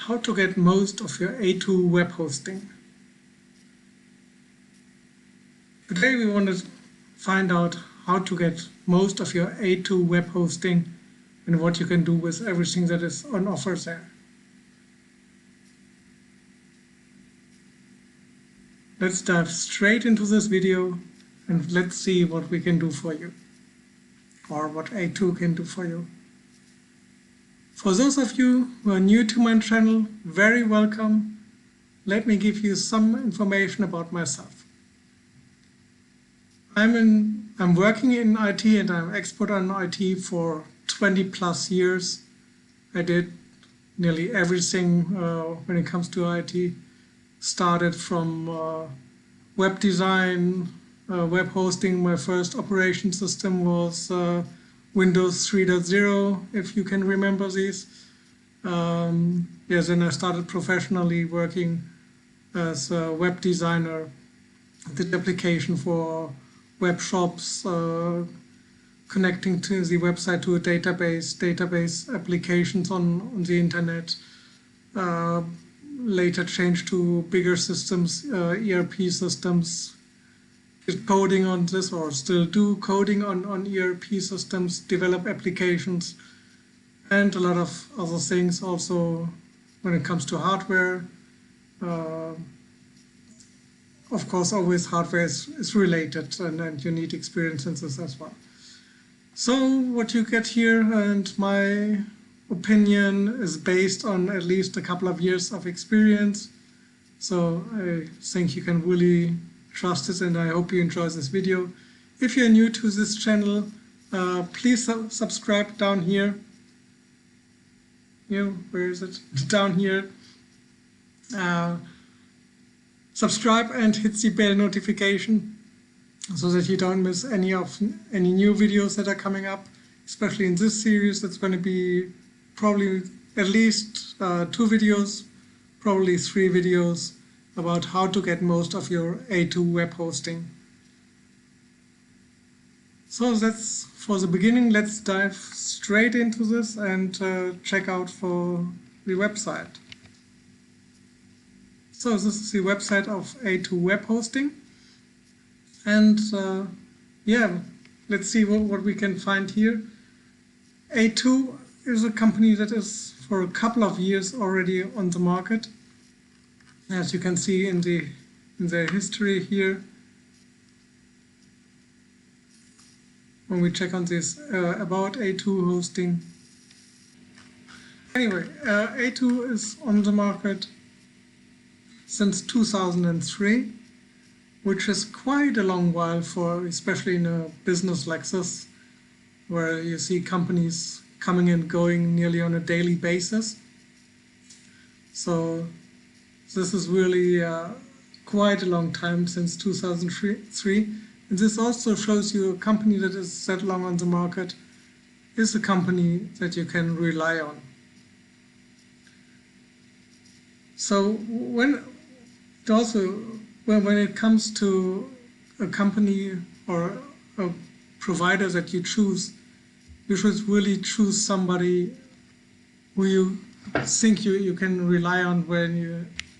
How to get most of your A2 web hosting. Today we want to find out how to get most of your A2 web hosting and what you can do with everything that is on offer there. Let's dive straight into this video and let's see what we can do for you, or what A2 can do for you. For those of you who are new to my channel, very welcome. Let me give you some information about myself. I'm working in IT and I'm expert on IT for 20 plus years. I did nearly everything when it comes to IT. Started from web design, web hosting. My first operation system was Windows 3.0, if you can remember these. Yes, and I started professionally working as a web designer. Did application for web shops, connecting to the website to a database applications on the internet. Later changed to bigger systems, ERP systems. Did coding on this, or still do coding on ERP systems, develop applications, and a lot of other things also when it comes to hardware. Of course, always hardware is related, and you need experience in this as well. So what you get here, and my opinion is based on at least a couple of years of experience. So I think you can really trust it, and I hope you enjoy this video. If you're new to this channel, please subscribe down here. Where is it? Down here. Subscribe and hit the bell notification so that you don't miss any new videos that are coming up, especially in this series. That's going to be probably at least 2 videos, probably 3 videos about how to get most of your A2 web hosting. So that's for the beginning. Let's dive straight into this and check out for the website. So this is the website of A2 Webhosting, and yeah, let's see what we can find here. A2 is a company that is for a couple of years already on the market. As you can see in the history here, when we check on this about A2 hosting. Anyway, A2 is on the market since 2003, which is quite a long while for, especially in a business like this, where you see companies coming and going nearly on a daily basis. So this is really quite a long time, since 2003. And this also shows you a company that is that long on the market is a company that you can rely on. So when it comes to a company or a provider that you choose, you should really choose somebody who you think you can rely on,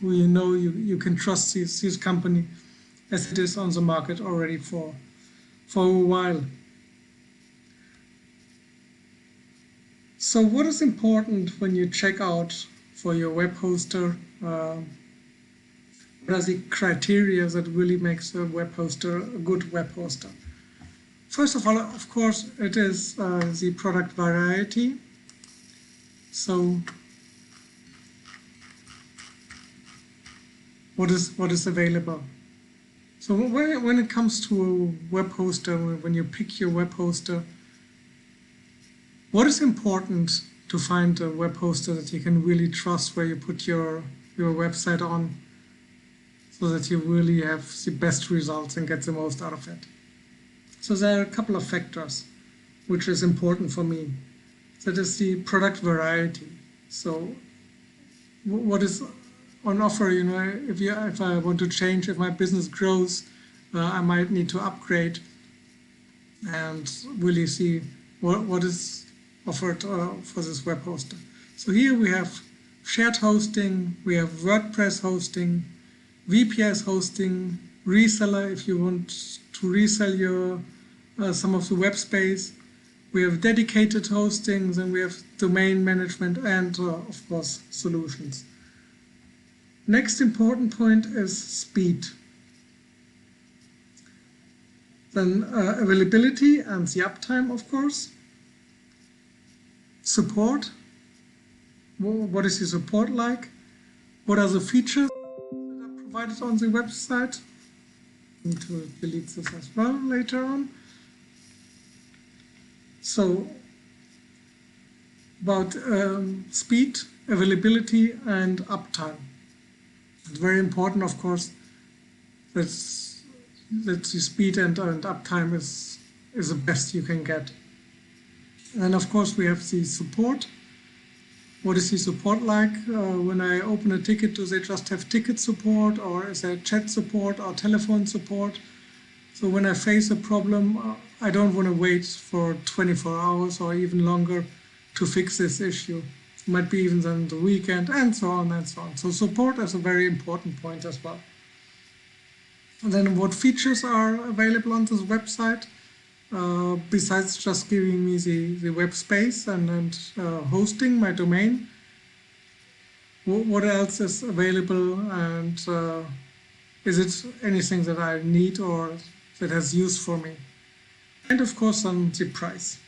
who you know you can trust this company, as it is on the market already for a while. So what is important when you check out for your web hoster? What are the criteria that really makes a web hoster a good web hoster? First of all, of course, it is the product variety. So what is available? So when it comes to a web hoster, when you pick your web hoster, what is important to find a web hoster that you can really trust, where you put your website on, so that you really have the best results and get the most out of it? So there are a couple of factors which is important for me. That is the product variety. So what is on offer? If I want to change, if my business grows, I might need to upgrade and really see what is offered for this web hoster. So here we have shared hosting, we have WordPress hosting, VPS hosting, reseller if you want to resell your some of the web space. We have dedicated hostings, and we have domain management, and of course solutions. Next important point is speed. Then availability and the uptime, of course. Support. What is the support like? What are the features that are provided on the website? I need to delete this as well later on. So, about speed, availability, and uptime. It's very important, of course, that the speed and uptime is the best you can get. And of course, we have the support. What is the support like? When I open a ticket, do they just have ticket support, or is there chat support or telephone support? So when I face a problem, I don't want to wait for 24 hours or even longer to fix this issue. It might be even on the weekend, and so on and so on. So support is a very important point as well. And then what features are available on this website? Besides just giving me the web space and hosting my domain, what else is available, and is it anything that I need or that has use for me? And of course on the price.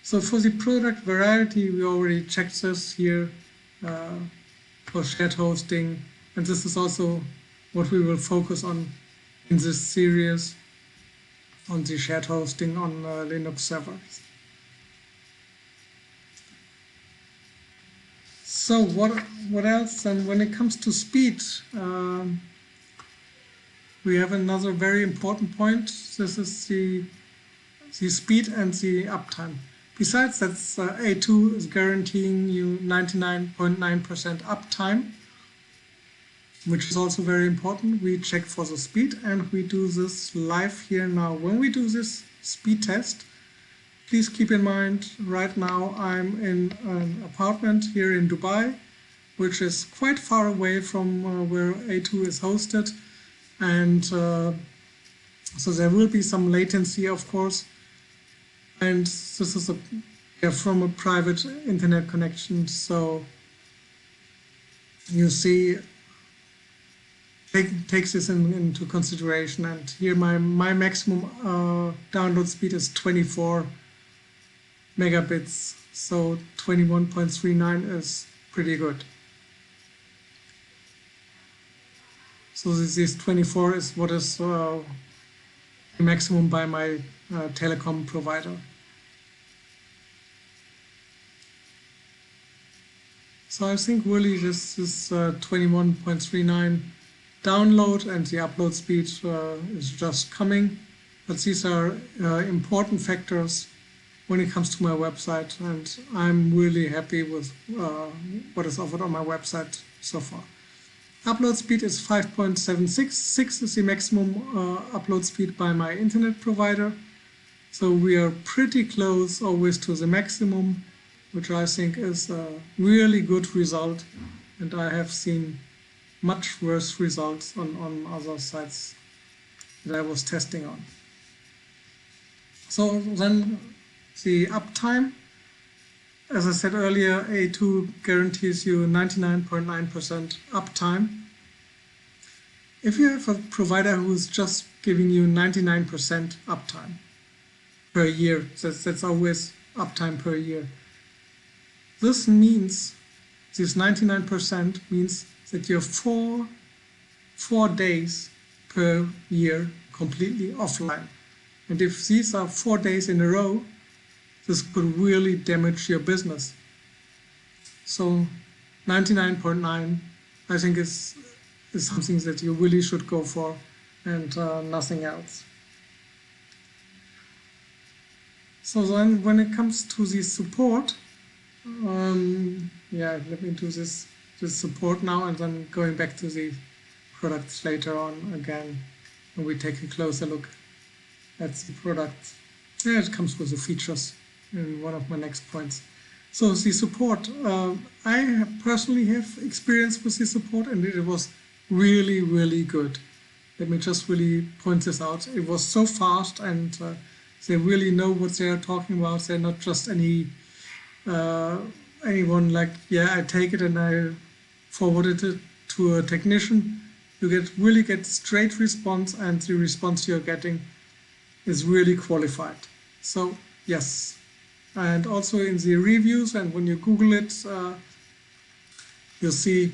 So for the product variety, we already checked this here for shared hosting, and this is also what we will focus on in this series, on the shared hosting on Linux servers. So what else? And when it comes to speed, we have another very important point. This is the speed and the uptime. Besides that, A2 is guaranteeing you 99.9% uptime, which is also very important. We check for the speed, and we do this live here now. When we do this speed test, please keep in mind, right now I'm in an apartment here in Dubai, which is quite far away from where A2 is hosted. And so there will be some latency, of course. And this is from a private internet connection. So you see, takes this into consideration. And here my maximum download speed is 24 megabits. So 21.39 is pretty good. So this 24 is what is the maximum by my telecom provider. So I think really this is 21.39 download, and the upload speed is just coming. But these are important factors when it comes to my website, and I'm really happy with what is offered on my website so far. Upload speed is 5.76. 6 is the maximum upload speed by my internet provider. So we are pretty close always to the maximum, which I think is a really good result. And I have seen much worse results on other sites that I was testing on. So then the uptime. As I said earlier, A2 guarantees you 99.9% uptime. If you have a provider who's just giving you 99% uptime per year, that's always uptime per year. This means, this 99% means that you're four days per year completely offline. And if these are 4 days in a row, this could really damage your business. So 99.9 I think is something that you really should go for, and nothing else. So then when it comes to the support, yeah, let me do this support now, and then going back to the products later on again, when we take a closer look at the product. Yeah, it comes with the features in one of my next points. So the support, I personally have experience with the support, and it was really, really good. Let me just really point this out. It was so fast, and they really know what they are talking about. They're not just anyone like, yeah, I take it and I forwarded it to a technician. You really get straight response, and the response you're getting is really qualified. So yes, and also in the reviews, and when you Google it, you'll see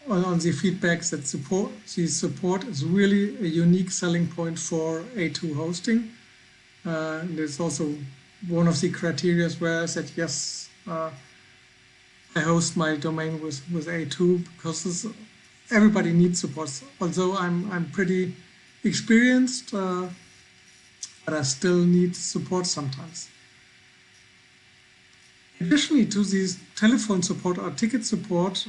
on the feedbacks that the support is really a unique selling point for A2 hosting. And it's also one of the criteria where I said, yes, I host my domain with A2 because everybody needs support. Although I'm pretty experienced, but I still need support sometimes. Additionally to these telephone support or ticket support,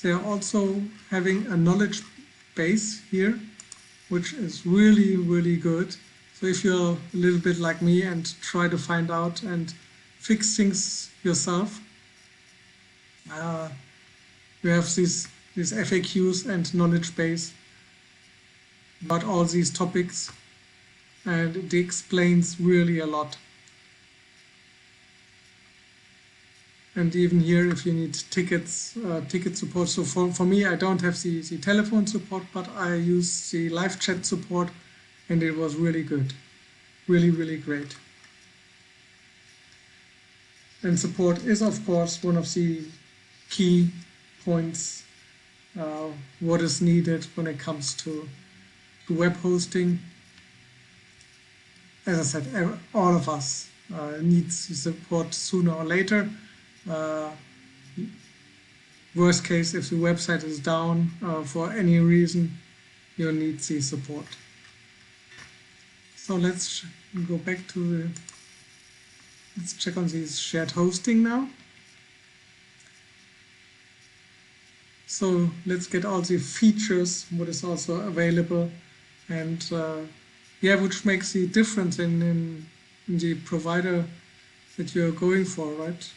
they are also having a knowledge base here, which is really, really good. So if you're a little bit like me and try to find out and fix things yourself, you have these FAQs and knowledge base about all these topics, and it explains really a lot. And even here, if you need tickets, ticket support. So for me, I don't have the telephone support, but I use the live chat support, and it was really good. Really, really great. And support is, of course, one of the key points, what is needed when it comes to web hosting. As I said, all of us needs the support sooner or later. Worst case, if the website is down for any reason, you need the support. So let's go back to let's check on this shared hosting now. So let's get all the features, what is also available, and yeah, which makes the difference in the provider that you're going for, right?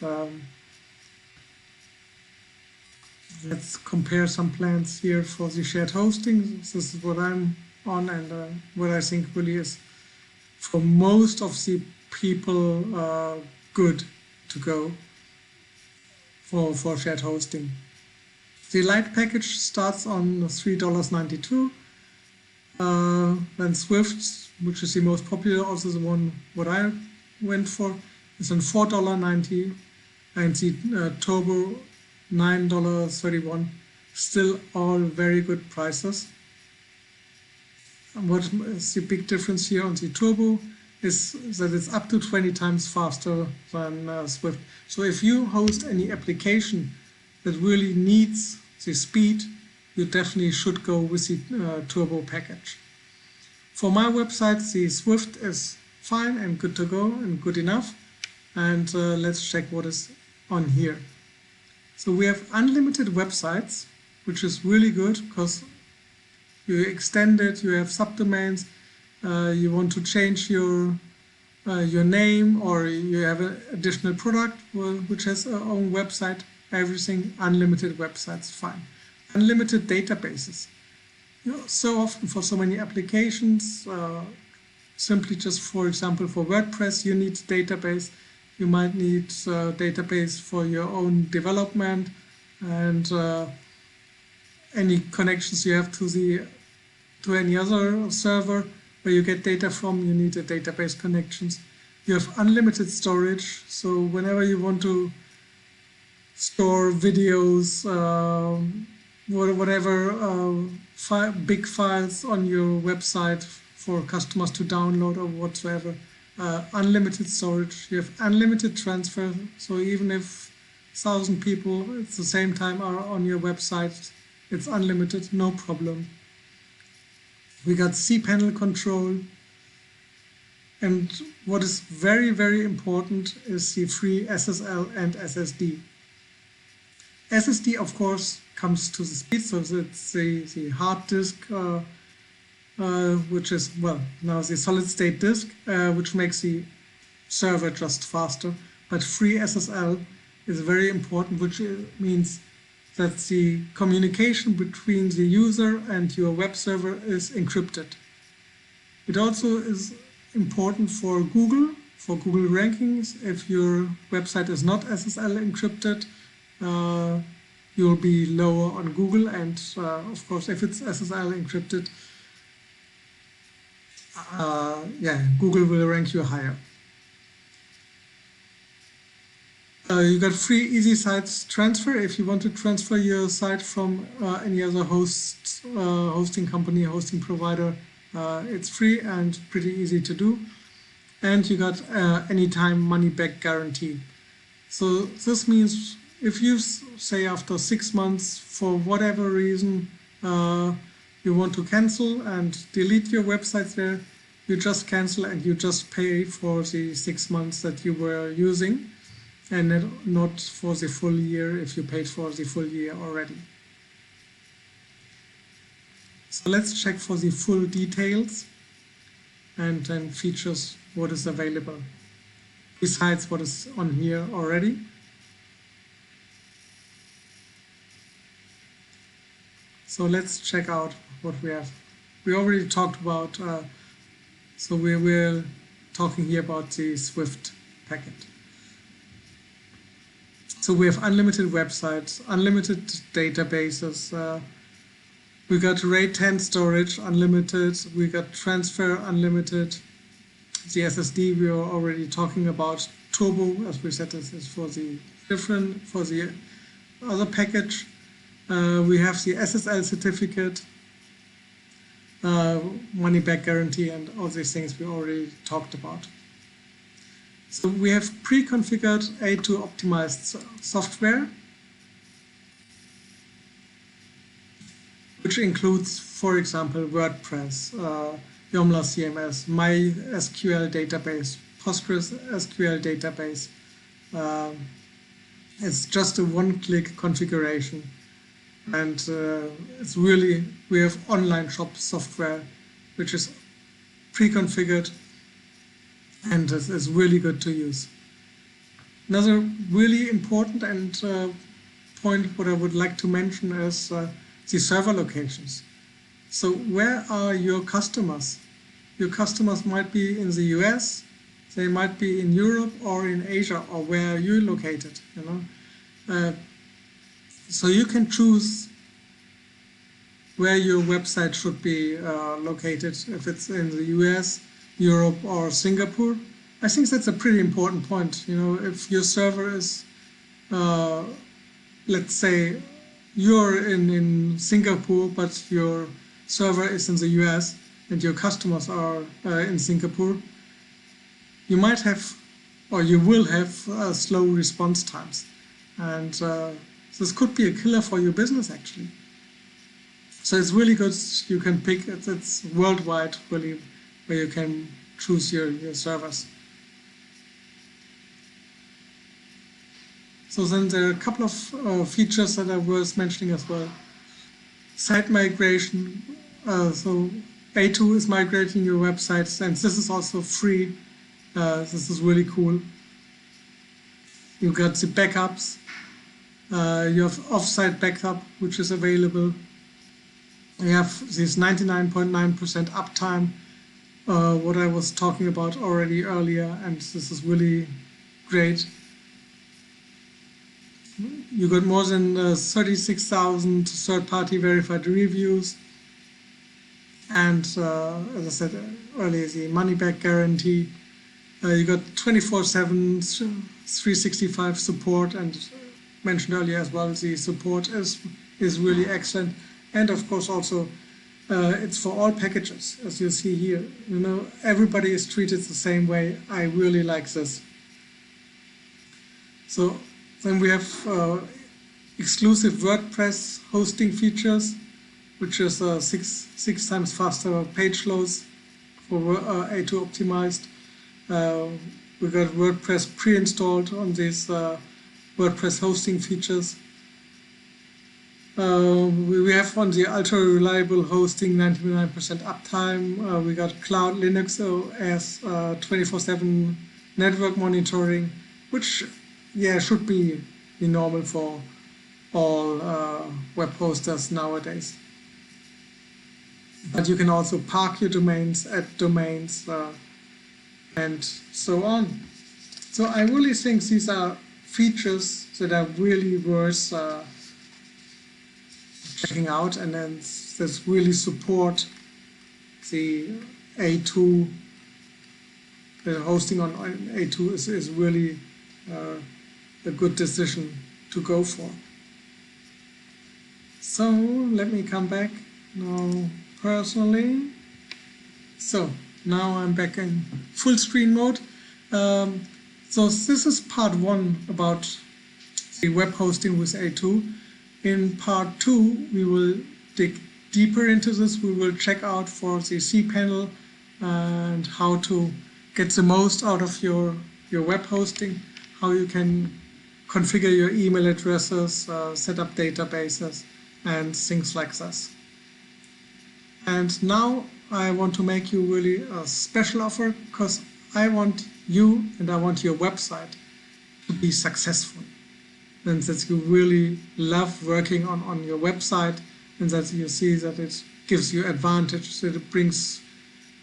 Let's compare some plans here for the shared hosting. This is what I'm on, and what I think really is for most of the people good to go for shared hosting. The light package starts on $3.92. Then Swift, which is the most popular, also the one what I went for, is on $4.90, and the Turbo $9.31. Still all very good prices. And what is the big difference here on the Turbo is that it's up to 20 times faster than Swift. So if you host any application that really needs the speed, you definitely should go with the Turbo package. For my website, the Swift is fine and good to go and good enough. And let's check what is on here. So we have unlimited websites, which is really good because you extend it, you have subdomains, you want to change your name, or you have an additional product which has a own website, everything, unlimited websites, fine. Unlimited databases. You know, so often for so many applications, simply just, for example, for WordPress, you need database. You might need a database for your own development, and any connections you have to any other server where you get data from, you need a database connections. You have unlimited storage, so whenever you want to store videos, whatever big files on your website for customers to download or whatsoever, unlimited storage. You have unlimited transfer, so even if 1,000 people at the same time are on your website, it's unlimited, no problem. We got cPanel control, and what is very, very important is the free SSL and SSD. SSD, of course, comes to the speed, so it's the hard disk, which is, well, now the solid state disk, which makes the server just faster. but free SSL is very important, which means that the communication between the user and your web server is encrypted. It also is important for Google rankings. If your website is not SSL encrypted, you'll be lower on Google, and of course, if it's SSL encrypted, Google will rank you higher. You got free easy sites transfer. If you want to transfer your site from any other hosting company, hosting provider, it's free and pretty easy to do. And you got anytime money back guarantee. So this means if you say after 6 months, for whatever reason, you want to cancel and delete your website there, you just cancel and you just pay for the 6 months that you were using, and not for the full year if you paid for the full year already. So let's check for the full details and then features what is available besides what is on here already. So let's check out what we have. We already talked about, so we're talking here about the Swift packet. So we have unlimited websites, unlimited databases, we got RAID 10 storage unlimited, we got transfer unlimited, the SSD we were already talking about, Turbo, as we said, this is for the other package. We have the SSL certificate, money back guarantee, and all these things we already talked about. So we have pre-configured A2 optimized software, which includes, for example, WordPress, Joomla CMS, MySQL database, PostgreSQL database. It's just a one-click configuration, and it's really, we have online shop software, which is pre-configured and is really good to use. Another really important point what I would like to mention is the server locations. So where are your customers? Your customers might be in the US, they might be in Europe or in Asia, or where you're located, so you can choose where your website should be located, if it's in the US, Europe or Singapore. I think that's a pretty important point. If your server is, let's say you're in Singapore, but your server is in the US and your customers are in Singapore, you might have, or you will have, slow response times. And this could be a killer for your business, actually. So it's really good you can pick, it's worldwide, really, where you can choose your servers. So then there are a couple of features that are worth mentioning as well. Site migration, so A2 is migrating your websites, and this is also free. This is really cool. You got the backups, you have offsite backup, which is available. You have this 99.9% uptime, what I was talking about already earlier, and this is really great. You got more than 36,000 third-party verified reviews, and as I said earlier, the money-back guarantee. You got 24/7, 365 support, and mentioned earlier as well, the support is really excellent. And of course also, it's for all packages, as you see here. Everybody is treated the same way. I really like this. So then we have exclusive WordPress hosting features, which is 6 times faster page loads for A2 optimized. We got WordPress pre-installed on these WordPress hosting features. We have on the ultra reliable hosting 99% uptime. We got Cloud Linux OS 24/7 network monitoring, which should be the normal for all web hosters nowadays. But you can also park your domains, add domains, and so on. So I really think these are features that are really worth checking out, and then that really support the A2. The hosting on A2 is really a good decision to go for. So let me come back now personally. So now I'm back in full screen mode. So this is part 1 about the web hosting with A2. In part 2 we will dig deeper into this. We will check out for the cPanel and how to get the most out of your web hosting, how you can configure your email addresses, set up databases, and things like this. And now I want to make you really a special offer, because I want you and I want your website to be successful, and that you really love working on your website, and that you see that it gives you advantage, that it brings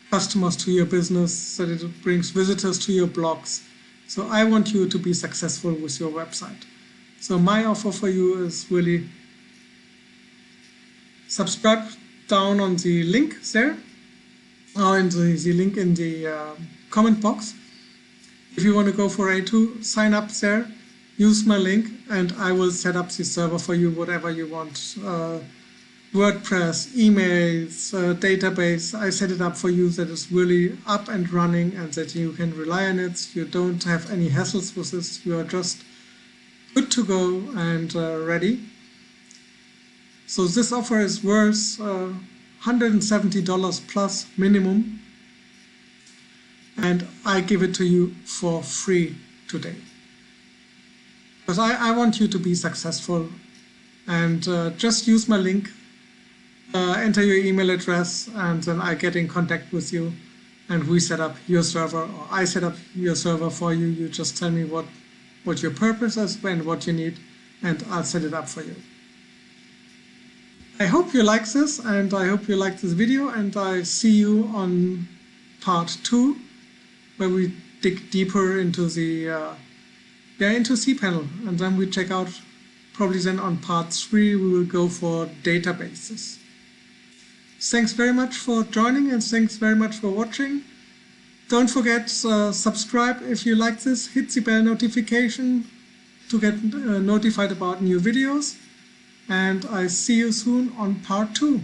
customers to your business, that it brings visitors to your blogs. So I want you to be successful with your website. So my offer for you is really subscribe down on the link there, or in the link in the comment box. If you want to go for A2, sign up there, use my link, and I will set up the server for you, whatever you want. WordPress, emails, database, I set it up for you that is really up and running and that you can rely on it. You don't have any hassles with this. You are just good to go and ready. So this offer is worth $170 plus minimum, and I give it to you for free today. Because I want you to be successful, and just use my link. Enter your email address, and then I get in contact with you, and we set up your server, or I set up your server for you. You just tell me what your purpose is and what you need, and I'll set it up for you. I hope you like this, and I hope you like this video, and I see you on part 2, where we dig deeper into the into cPanel, and then we check out, probably then on part 3 we will go for databases. Thanks very much for joining, and thanks very much for watching. Don't forget, subscribe if you like this, hit the bell notification to get notified about new videos, and I see you soon on part 2.